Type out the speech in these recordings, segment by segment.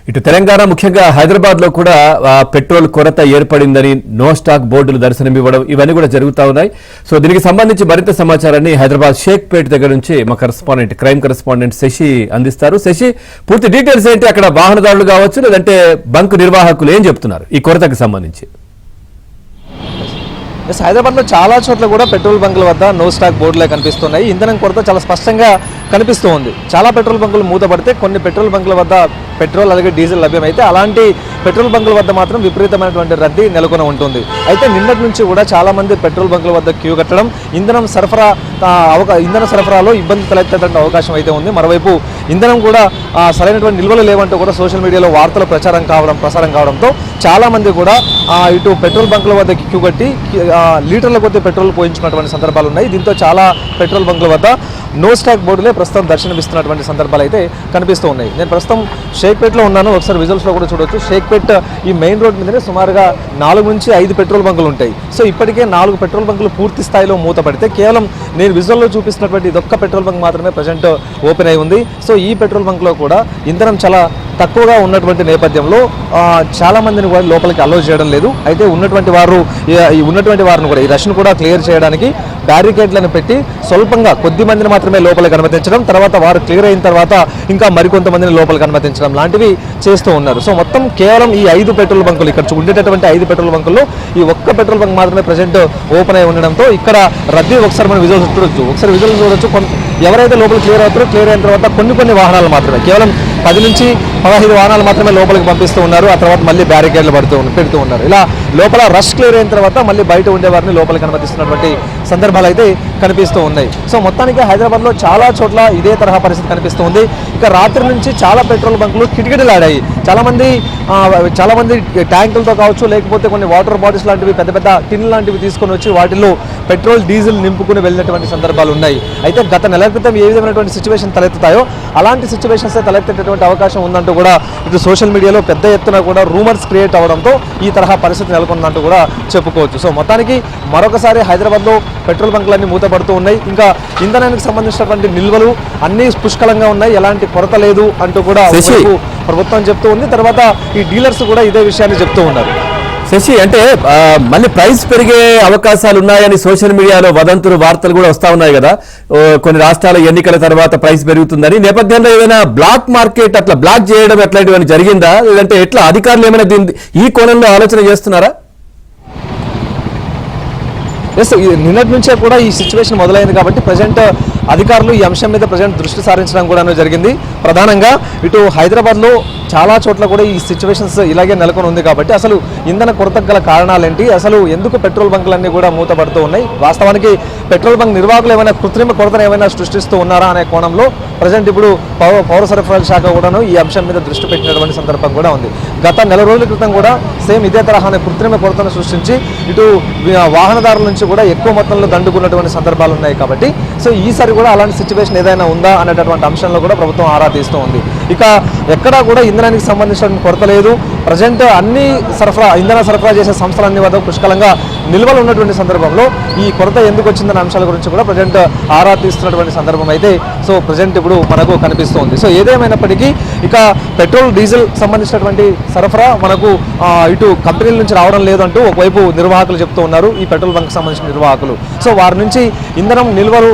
ఇటు తెలంగాణ ముఖ్యంగా హైదరాబాద్ లో కూడా పెట్రోల్ కొరత ఏర్పడిందని నో స్టాక్ బోర్డులు దర్శనమివ్వడం ఇవన్నీ కూడా జరుగుతా ఉన్నాయి. సో దీనికి సంబంధించి మరింత సమాచారాన్ని హైదరాబాద్ షేక్పేట్ దగ్గర నుంచి మా క్రైమ్ కరెస్పాండెంట్ శశి అందిస్తారు. శశి, పూర్తి డీటెయిల్స్ ఏంటి? అక్కడ వాహనదారులు కావచ్చు లేదంటే బంక్ నిర్వాహకులు ఏం చెప్తున్నారు ఈ కొరతకు సంబంధించి? హైదరాబాద్లో చాలా చోట్ల కూడా పెట్రోల్ బంకుల వద్ద నో స్టాక్ బోర్డులే కనిపిస్తున్నాయి. ఇంధనం కొరత చాలా స్పష్టంగా కనిపిస్తూ ఉంది. చాలా పెట్రోల్ బంకులు మూతపడితే కొన్ని పెట్రోల్ బంకుల వద్ద పెట్రోల్ అలాగే డీజిల్ లభ్యమైతే అలాంటి పెట్రోల్ బంకుల వద్ద మాత్రం విపరీతమైనటువంటి రద్దీ నెలకొని ఉంటుంది. అయితే నిన్నటి నుంచి కూడా చాలా మంది పెట్రోల్ బంకుల వద్ద క్యూ కట్టడం, ఇంధన సరఫరాలో ఇబ్బంది తలెత్తేటువంటి అవకాశం అయితే ఉంది. మరోవైపు ఇంధనం కూడా సరైనటువంటి నిల్వలు లేవంటూ కూడా సోషల్ మీడియాలో వార్తలు ప్రసారం కావడంతో చాలా మంది కూడా ఇటు పెట్రోల్ బంకుల వద్ద క్యూ కట్టి లీటర్ల కొద్ది పెట్రోల్ పోయించుకున్నటువంటి సందర్భాలు ఉన్నాయి. దీంతో చాలా పెట్రోల్ బంకుల వద్ద నో స్టాక్ బోర్డులే ప్రస్తుతం దర్శనమిస్తున్నటువంటి సందర్భాలు అయితే కనిపిస్తూ ఉన్నాయి. నేను ప్రస్తుతం షేక్పేట్లో ఉన్నాను. ఒకసారి విజువల్స్లో కూడా చూడొచ్చు. షేక్పేట్ ఈ మెయిన్ రోడ్ మీదనే సుమారుగా 4 నుంచి 5 పెట్రోల్ బంకులు ఉంటాయి. సో ఇప్పటికే 4 పెట్రోల్ బంకులు పూర్తి స్థాయిలో మూతపడితే కేవలం నేను విజువల్లో చూపిస్తున్నటువంటి ఇదొక్క పెట్రోల్ బంక్ మాత్రమే ప్రజెంట్ ఓపెన్ అయి ఉంది. సో ఈ పెట్రోల్ బంక్లో కూడా ఇంధనం చాలా తక్కువగా ఉన్నటువంటి నేపథ్యంలో చాలా మందిని కూడా లోపలికి అలౌ చేయడం లేదు. అయితే ఉన్నటువంటి వారిని కూడా ఈ రష్ను కూడా క్లియర్ చేయడానికి బ్యారికేడ్లను పెట్టి స్వల్పంగా కొద్ది మందిని మాత్రమే లోపలికి అనుమతించడం, తర్వాత వారు క్లియర్ అయిన తర్వాత ఇంకా మరికొంతమందిని లోపలికి అనుమతించడం లాంటివి చేస్తూ ఉన్నారు. సో మొత్తం కేవలం ఈ 5 పెట్రోల్ బంకులు, ఇక్కడ ఉండేటటువంటి 5 పెట్రోల్ బంకుల్లో ఈ ఒక్క పెట్రోల్ బంక్ మాత్రమే ప్రజెంట్ ఓపెన్ అయి ఉండడంతో ఇక్కడ రద్దీ ఒకసారి మనం విజువల్స్ చూడొచ్చు. ఎవరైతే లోపల క్లియర్ అవుతారో క్లియర్ అయిన తర్వాత కొన్ని వాహనాలు మాత్రమే, కేవలం 10 నుంచి 15 వాహనాలు మాత్రమే లోపలికి పంపిస్తూ ఉన్నారు. ఆ తర్వాత మళ్ళీ బ్యారికేడ్లు పెడుతూ ఉన్నారు. ఇలా లోపల రష్ క్లియర్ అయిన తర్వాత మళ్ళీ బయట ఉండేవారిని లోపలికి అనుమతిస్తున్నటువంటి సందర్భాలు అయితే కనిపిస్తూ ఉన్నాయి. సో మొత్తానికి హైదరాబాద్లో చాలా చోట్ల ఇదే తరహా పరిస్థితి కనిపిస్తూ ఉంది. ఇక రాత్రి నుంచి చాలా పెట్రోల్ బంకులు కిటకిటలాడాయి. చాలా మంది ట్యాంకులతో కావచ్చు, లేకపోతే కొన్ని వాటర్ బాటిల్స్ లాంటివి పెద్ద టిన్ లాంటివి తీసుకొని వచ్చి వాటిల్లో పెట్రోల్ డీజిల్ నింపుకుని వెళ్ళినటువంటి సందర్భాలు ఉన్నాయి. అయితే గత నెల క్రితం ఏ విధమైనటువంటి సిచ్యువేషన్ తలెత్తుతాయో అలాంటి సిచ్యువేషన్స్ తలెత్తేటటువంటి అవకాశం ఉందంటూ కూడా ఇటు సోషల్ మీడియాలో పెద్ద ఎత్తున కూడా రూమర్స్ క్రియేట్ అవడంతో ఈ తరహా పరిస్థితి నెలకొందంటూ కూడా చెప్పుకోవచ్చు. సో మొత్తానికి మరొకసారి హైదరాబాద్లో పెట్రోల్ బంకులన్నీ మూతపడుతూ ఉన్నాయి. ఇంకా ఇంధనానికి సంబంధించినటువంటి నిల్వలు అన్నీ పుష్కలంగా ఉన్నాయి, ఎలాంటి కొరత లేదు అంటూ కూడా ప్రభుత్వం చెప్తూ ఉంది. తర్వాత ఈ డీలర్స్ కూడా ఇదే విషయాన్ని చెప్తూ ఉన్నారు. శశి, అంటే మళ్ళీ ప్రైస్ పెరిగే అవకాశాలు ఉన్నాయని సోషల్ మీడియాలో వదంతులు వార్తలు కూడా వస్తా ఉన్నాయి కదా. కొన్ని రాష్ట్రాల ఎన్నికల తర్వాత ప్రైస్ పెరుగుతుందని నేపథ్యంలో ఏదైనా బ్లాక్ మార్కెట్ అట్లా బ్లాక్ చేయడం ఎట్లాంటివన్నీ జరిగిందా? లేదంటే ఎట్లా అధికారులు ఏమైనా ఈ కోణంలో ఆలోచన చేస్తున్నారా? నిన్నటి నుంచే కూడా ఈ సిచ్యువేషన్ మొదలైంది కాబట్టి ప్రజెంట్ అధికారులు ఈ అంశం మీద ప్రజెంట్ దృష్టి సారించడం కూడా జరిగింది. ప్రధానంగా ఇటు హైదరాబాద్లో చాలా చోట్ల కూడా ఈ సిచ్యువేషన్స్ ఇలాగే నెలకొని ఉంది కాబట్టి అసలు ఇంధన కొరతకు గల కారణాలేంటి, అసలు ఎందుకు పెట్రోల్ బంకులన్నీ కూడా మూతపడుతూ ఉన్నాయి, వాస్తవానికి పెట్రోల్ బంక్ నిర్వాహకులు ఏమైనా కృత్రిమ కొరతను ఏమైనా సృష్టిస్తూ ఉన్నారా అనే కోణంలో ప్రజెంట్ ఇప్పుడు పౌర సరఫరాల శాఖ కూడాను ఈ అంశం మీద దృష్టి పెట్టినటువంటి సందర్భం కూడా ఉంది. గత నెల రోజుల క్రితం కూడా సేమ్ ఇదే తరహానే కృత్రిమ కొరతను సృష్టించి ఇటు వాహనదారుల నుంచి కూడా ఎక్కువ మొత్తంలో దండుకున్నటువంటి సందర్భాలు ఉన్నాయి కాబట్టి సో ఈసారి కూడా అలాంటి సిచ్యువేషన్ ఏదైనా ఉందా అనేటటువంటి అంశంలో కూడా ప్రభుత్వం ఆరా తీస్తూ ఉంది. ఇక ఎక్కడా కూడా ఇంధనానికి సంబంధించిన కొరత లేదు. ప్రజెంట్ అన్ని ఇంధన సరఫరా చేసే సంస్థలన్నీ వద్ద పుష్కలంగా నిల్వలు ఉన్నటువంటి సందర్భంలో ఈ కొరత ఎందుకు వచ్చిందనే అంశాల గురించి కూడా ప్రజెంట్ ఆరా తీస్తున్నటువంటి సందర్భం అయితే సో ప్రజెంట్ ఇప్పుడు మనకు కనిపిస్తుంది. సో ఏదేమైనప్పటికీ ఇక పెట్రోల్ డీజిల్ సంబంధించినటువంటి సరఫరా మనకు ఇటు కంపెనీల నుంచి రావడం లేదంటూ ఒకవైపు నిర్వాహకులు చెప్తూ ఉన్నారు, ఈ పెట్రోల్ బంక్ సంబంధించిన నిర్వాహకులు. సో వారి నుంచి ఇంధనం నిల్వలు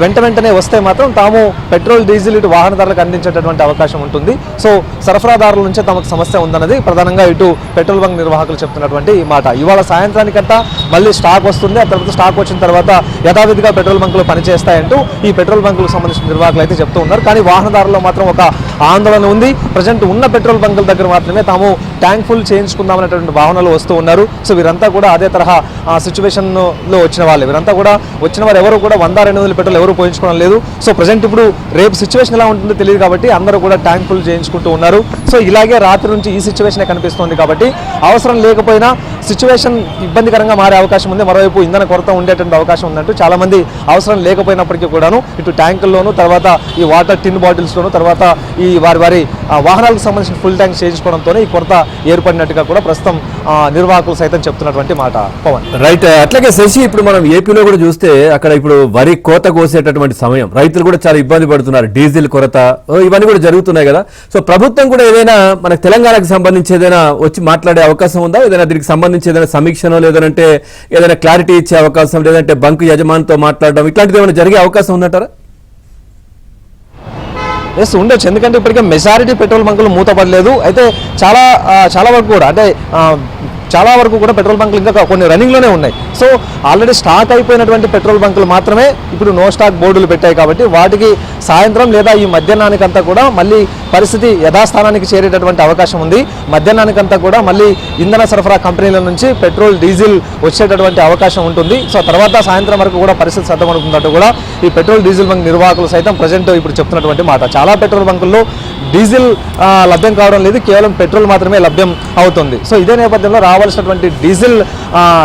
వెంటనే వస్తే మాత్రం తాము పెట్రోల్ డీజిల్ ఇటు వాహనదారులకు అందించేటటువంటి అవకాశం ఉంటుంది. సో సరఫరాదారుల నుంచే తమకు సమస్య ఉందన్నది ప్రధానంగా ఇటు పెట్రోల్ బంక్ నిర్వాహకులు చెప్తున్నటువంటి మాట. ఇవాళ సాయంత్రానికంతా మళ్ళీ స్టాక్ వస్తుంది, ఆ తర్వాత స్టాక్ వచ్చిన తర్వాత యథావిధిగా పెట్రోల్ బంకులు పనిచేస్తాయంటూ ఈ పెట్రోల్ బంకులకు సంబంధించిన నిర్వాహకులు అయితే చెప్తూ ఉన్నారు. కానీ వాహనదారుల్లో మాత్రం ఒక ఆందోళన ఉంది. ప్రజెంట్ ఉన్న పెట్రోల్ బంకుల దగ్గర మాత్రమే తాము ట్యాంక్ ఫుల్ చేయించుకుందామనేటువంటి వాహనాలు వస్తూ ఉన్నారు. సో వీరంతా కూడా అదే తరహా సిచ్యువేషన్లో వచ్చిన వాళ్ళు, వీరంతా కూడా వచ్చిన వారు ఎవరు కూడా 100-200 పెట్రోల్ ఎవరు పోయించుకోవడం లేదు. సో ప్రజెంట్ ఇప్పుడు రేపు సిచ్యువేషన్ ఎలా ఉంటుందో తెలియదు కాబట్టి అందరూ కూడా ట్యాంక్ ఫుల్ చేయించుకుంటూ ఉన్నారు. సో ఇలాగే రాత్రి నుంచి ఈ సిచ్యువేషన్ కనిపిస్తుంది కాబట్టి అవసరం లేకపోయినా సిచ్యువేషన్ ఇబ్బందికరంగా మారే అవకాశం ఉంది. మరోవైపు ఇంధన కొరత ఉండేటువంటి అవకాశం ఉందంటూ చాలా మంది అవసరం లేకపోయినప్పటికీ కూడాను ఇటు ట్యాంకుల్లోనూ, తర్వాత ఈ వాటర్ టిన్ బాటిల్స్లోనూ, తర్వాత ఈ వారి వాహనాలకు సంబంధించిన ఫుల్ ట్యాంక్స్ చేయించుకోవడంతోనే ఈ కొరత ఏర్పడినట్టుగా కూడా ప్రస్తుతం నిర్వాహకులు సైతం చెప్తున్నటువంటి మాట. పవన్. రైట్, అట్లాగే శశి, ఇప్పుడు మనం ఏపీలో కూడా చూస్తే అక్కడ ఇప్పుడు వరి కోత కోసేటటువంటి సమయం, రైతులు కూడా చాలా ఇబ్బంది పడుతున్నారు, డీజిల్ కొరత ఇవన్నీ కూడా జరుగుతున్నాయి కదా. సో ప్రభుత్వం కూడా ఏదైనా మన తెలంగాణకు సంబంధించి ఏదైనా వచ్చి మాట్లాడే అవకాశం ఉందా? ఏదైనా దీనికి సంబంధించి ఏదైనా సమీక్షనో లేదంటే ఏదైనా క్లారిటీ ఇచ్చే అవకాశం, లేదంటే బంకు యజమానితో మాట్లాడడం ఇట్లాంటిది ఏమైనా జరిగే అవకాశం ఉందంటారా? ఎస్, ఉండొచ్చు. ఎందుకంటే ఇప్పటికే మెజారిటీ పెట్రోల్ బంకులు మూతపడలేదు. అయితే చాలా వరకు కూడా అంటే చాలా వరకు కూడా పెట్రోల్ బంకులు ఇంకా కొన్ని రన్నింగ్లోనే ఉన్నాయి. సో ఆల్రెడీ స్టాక్ అయిపోయినటువంటి పెట్రోల్ బంకులు మాత్రమే ఇప్పుడు నో స్టాక్ బోర్డులు పెట్టాయి కాబట్టి వాటికి సాయంత్రం లేదా ఈ మధ్యాహ్నానికంతా కూడా మళ్ళీ పరిస్థితి యథాస్థానానికి చేరేటటువంటి అవకాశం ఉంది. మధ్యాహ్నానికంతా కూడా మళ్ళీ ఇంధన సరఫరా కంపెనీల నుంచి పెట్రోల్ డీజిల్ వచ్చేటటువంటి అవకాశం ఉంటుంది. సో తర్వాత సాయంత్రం వరకు కూడా పరిస్థితి సర్దమనుకున్నట్టు కూడా ఈ పెట్రోల్ డీజిల్ బంక్ నిర్వాహకులు సైతం ప్రజెంట్ ఇప్పుడు చెప్తున్నటువంటి మాట. చాలా పెట్రోల్ బంకుల్లో డీజిల్ లభ్యం కావడం లేదు, కేవలం పెట్రోల్ మాత్రమే లభ్యం అవుతుంది. సో ఇదే నేపథ్యంలో రావాల్సినటువంటి డీజిల్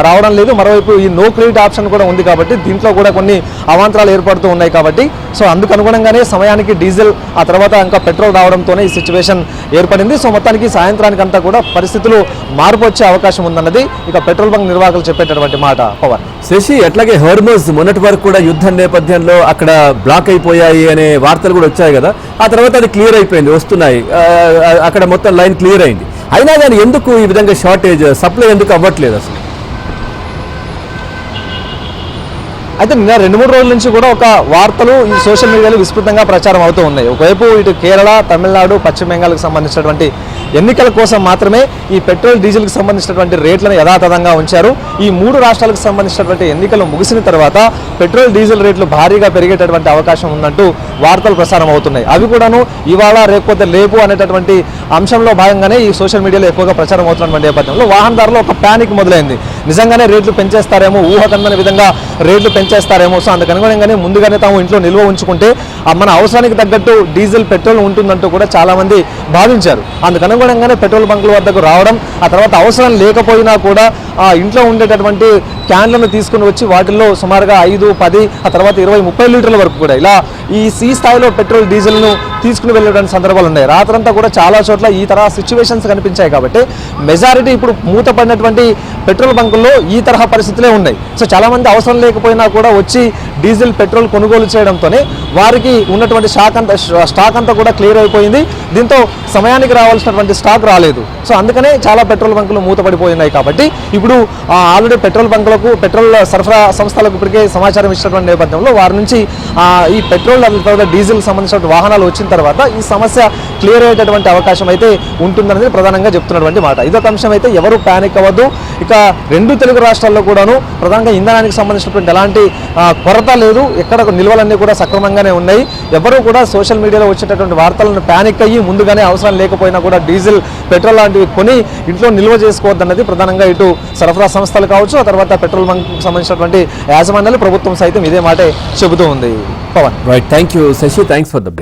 రావడం లేదు. మరోవైపు ఈ నో క్రెడిట్ ఆప్షన్ కూడా ఉంది కాబట్టి దీంట్లో కూడా కొన్ని అవాంతరాలు ఏర్పడుతూ ఉన్నాయి కాబట్టి సో అందుకు అనుగుణంగానే సమయానికి డీజిల్ ఆ తర్వాత ఇంకా పెట్రోల్ రావడంతోనే ఈ సిచ్యువేషన్ ఏర్పడింది. సో మొత్తానికి సాయంత్రానికంతా కూడా పరిస్థితులు మార్పు వచ్చే అవకాశం ఉందన్నది ఇక పెట్రోల్ బంక్ నిర్వాహకులు చెప్పేటటువంటి మాట. పవన్. శశి, అట్లాగే హోర్ముజ్ మొన్నటి వరకు కూడా యుద్ధం నేపథ్యంలో అక్కడ బ్లాక్ అయిపోయాయి అనే వార్తలు కూడా వచ్చాయి కదా, ఆ తర్వాత అది క్లియర్ అయిపోయింది, వస్తున్నాయి, అక్కడ మొత్తం లైన్ క్లియర్ అయింది. అయినా కానీ ఎందుకు ఈ విధంగా షార్టేజ్, సప్లై ఎందుకు అవ్వట్లేదు అసలు? అయితే నిన్న 2-3 రోజుల నుంచి కూడా ఒక వార్తలు ఈ సోషల్ మీడియాలో విస్తృతంగా ప్రచారం అవుతూ ఉన్నాయి. ఒకవైపు ఇటు కేరళ, తమిళనాడు, పశ్చిమ బెంగాల్కి సంబంధించినటువంటి ఎన్నికల కోసం మాత్రమే ఈ పెట్రోల్ డీజిల్కి సంబంధించినటువంటి రేట్లను యథాతథంగా ఉంచారు. ఈ 3 రాష్ట్రాలకు సంబంధించినటువంటి ఎన్నికలు ముగిసిన తర్వాత పెట్రోల్ డీజిల్ రేట్లు భారీగా పెరిగేటటువంటి అవకాశం ఉందంటూ వార్తలు ప్రసారం అవుతున్నాయి. అవి కూడాను ఇవాళ రేకపోతే రేపు అనేటటువంటి అంశంలో భాగంగానే ఈ సోషల్ మీడియాలో ఎక్కువగా ప్రచారం అవుతున్నటువంటి నేపథ్యంలో వాహనదారులు ఒక ప్యానిక్ మొదలైంది. నిజంగానే రేట్లు పెంచేస్తారేమో, ఊహకందని విధంగా రేట్లు పెంచేస్తారేమో. సో అందుకు అనుగుణంగానే ముందుగానే తాము ఇంట్లో నిల్వ ఉంచుకుంటే మన అవసరానికి తగ్గట్టు డీజిల్, పెట్రోల్ ఉంటుందంటూ కూడా చాలామంది భావించారు. అందుకు అనుగుణంగానే పెట్రోల్ బంకుల వద్దకు రావడం, ఆ తర్వాత అవసరం లేకపోయినా కూడా ఇంట్లో ఉండేటటువంటి క్యాన్లను తీసుకుని వచ్చి వాటిల్లో సుమారుగా 5, 10 ఆ తర్వాత 20, 30 లీటర్ల వరకు కూడా ఇలా ఈ స్థాయిలో పెట్రోల్ డీజిల్ను తీసుకుని వెళ్ళడానికి సందర్భాలు ఉన్నాయి. రాత్రంతా కూడా చాలా చోట్ల ఈ తరహా సిచ్యువేషన్స్ కనిపించాయి కాబట్టి మెజారిటీ ఇప్పుడు మూతపడినటువంటి పెట్రోల్ బంకుల్లో ఈ తరహా పరిస్థితులే ఉన్నాయి. సో చాలామంది అవసరం లేకపోయినా కూడా వచ్చి డీజిల్, పెట్రోల్ కొనుగోలు చేయడంతోనే వారికి ఉన్నటువంటి స్టాక్ అంతా కూడా క్లియర్ అయిపోయింది. దీంతో సమయానికి రావాల్సినటువంటి స్టాక్ రాలేదు. సో అందుకనే చాలా పెట్రోల్ బంకులు మూతపడిపోయినాయి. కాబట్టి ఇప్పుడు ఆల్రెడీ పెట్రోల్ బంకులకు, పెట్రోల్ సరఫరా సంస్థలకు ఇప్పటికే సమాచారం ఇచ్చినటువంటి నేపథ్యంలో వారి నుంచి ఈ పెట్రోల్ తర్వాత డీజిల్ సంబంధించిన వాహనాలు వచ్చిన తర్వాత ఈ సమస్య క్లియర్ అయ్యేటటువంటి అవకాశం అయితే ఉంటుందనేది ప్రధానంగా చెప్తున్నటువంటి మాట. ఇదొక అంశం అయితే ఎవరు ప్యానిక్ అవ్వద్దు. ఇక 2 తెలుగు రాష్ట్రాల్లో కూడాను ప్రధానంగా ఇంధనానికి సంబంధించినటువంటి ఎలాంటి కొరత లేదు. ఎక్కడ నిల్వలన్నీ కూడా సక్రమంగానే ఉన్నాయి. ఎవరు కూడా సోషల్ మీడియాలో వచ్చేటటువంటి వార్తలను ప్యానిక్ అయ్యి ముందుగానే అవసరం లేకపోయినా కూడా డీజిల్, పెట్రోల్ లాంటివి కొని ఇంట్లో నిల్వ చేసుకోవద్దన్నది ప్రధానంగా ఇటు సరఫరా సంస్థలు కావచ్చు, ఆ తర్వాత పెట్రోల్ బంక్కి సంబంధించినటువంటి యాజమాన్యాలు, ప్రభుత్వం సైతం ఇదే మాటే చెబుతూ ఉంది. Pawan. Right, thank you Shashi, thanks for the